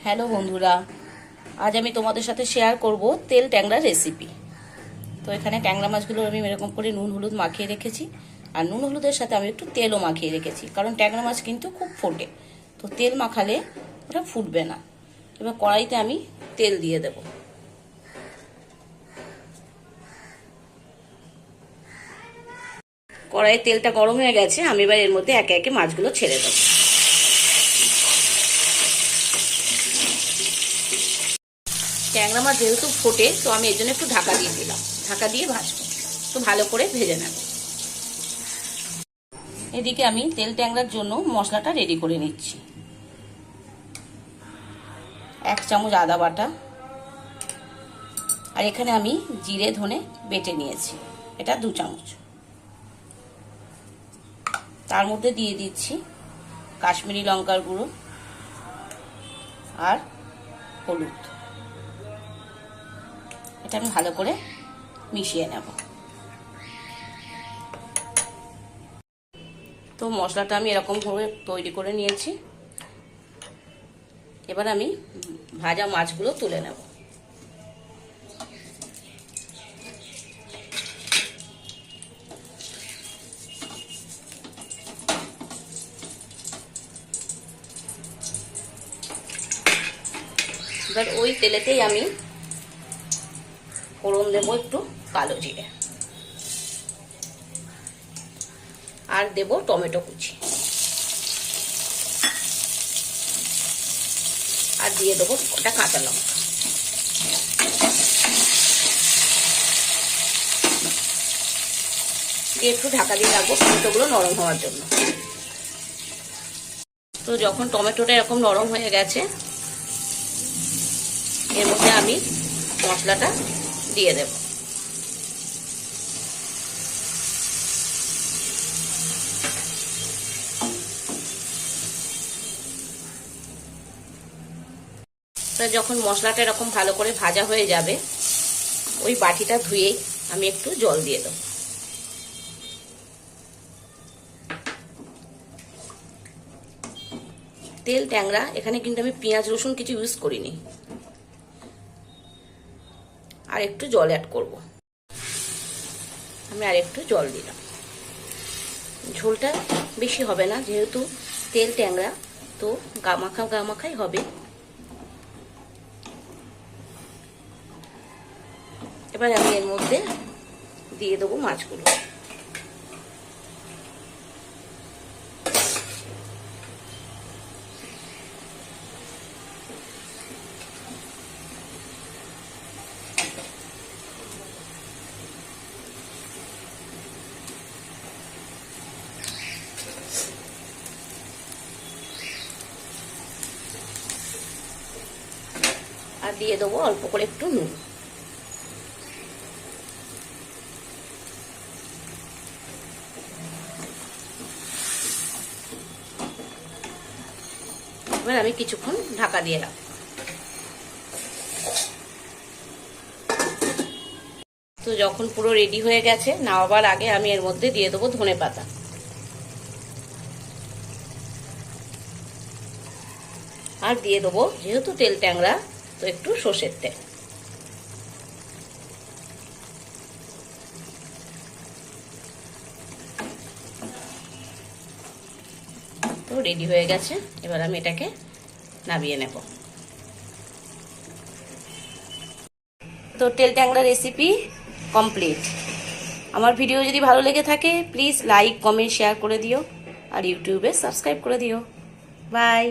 Hello বন্ধুরা, আজ আমি তোমাদের সাথে শেয়ার করব তেল ট্যাংরা রেসিপি। তো এখানে ট্যাংরা মাছগুলো আমি এরকম করে নুন হলুদ মাখিয়ে রেখেছি, আর নুন হলুদের সাথে আমি একটু তেলও মাখিয়ে রেখেছি, কারণ ট্যাংরা মাছ কিন্তু খুব ফোটে, তো তেল মাখালে ওটা ফুটবে না। এবার কড়াইতে আমি তেল দিয়ে দেব। কড়াইয়ের তেলটা গরম হয়ে গেছে, আমি এবার এর মধ্যে একে একে মাছগুলো ছেড়ে দেবো। ট্যাংরা মাছ যেহেতু ফোটে, তো আমি এর জন্য একটু ঢাকা দিয়ে দিলাম। ঢাকা দিয়ে ভাজবো, একটু ভালো করে ভেজে নেব। এদিকে আমি তেল ট্যাংরার জন্য মশলাটা রেডি করে নিচ্ছি। 1 চামচ আদা বাটা, আর এখানে আমি জিরে ধনে বেটে নিয়েছি, এটা 2 চামচ। তার মধ্যে দিয়ে দিচ্ছি কাশ্মীরি লঙ্কার গুঁড়ো আর হলুদ। এটা আমি ভালো করে মিশিয়ে নেব। তো মশলাটা আমি এরকম ভাবে তৈরি করে নিয়েছি। এবার আমি ভাজা মাছগুলো তুলে নেব। এবার ওই তেলেতেই আমি ফোড়ন দেব একটু কালো জিরে, আর দেব টমেটো কুচি, আর দিয়ে দেবো ওটা কাঁচা লঙ্কা। দিয়ে একটু ঢাকা দিয়ে রাখবো টমেটোগুলো নরম হওয়ার জন্য। তো যখন টমেটোটা এরকম নরম হয়ে গেছে, এর মধ্যে আমি মশলাটা দিয়ে দেব। যখন মশলাটা এরকম ভালো করে ভাজা হয়ে যাবে, ওই বাটিটা ধুয়ে আমি একটু জল দিয়ে দেব। তেল ট্যাংরা এখানে কিন্তু আমি পেঁয়াজ রসুন কিছু ইউজ করিনি, আর একটু জল অ্যাড করব। আমি আর একটু জল দিলাম। ঝোলটা বেশি হবে না, যেহেতু তেল ট্যাংরা, তো গামাখাই হবে। এবার আমি এর মধ্যে দিয়ে দেবো মাছগুলো। আর দিয়ে দেবো অল্প করে একটু নুন। এবার আমি কিছুক্ষণ ঢাকা দিয়ে রাখবো। তো যখন পুরো রেডি হয়ে গেছে, নামাবার আগে আমি এর মধ্যে দিয়ে দেবো ধনেপাতা, আর দিয়ে দেবো, যেহেতু তেল ট্যাংরা, তো একটু সর্ষের তেল। তো রেডি হয়ে গেছে, এবার আমি এটাকে নামিয়ে নেব। তো তেল ট্যাংরা রেসিপি কমপ্লিট। আমার ভিডিও যদি ভালো লেগে থাকে, প্লিজ লাইক কমেন্ট শেয়ার করে দিও, আর ইউটিউবে সাবস্ক্রাইব করে দিও। বাই।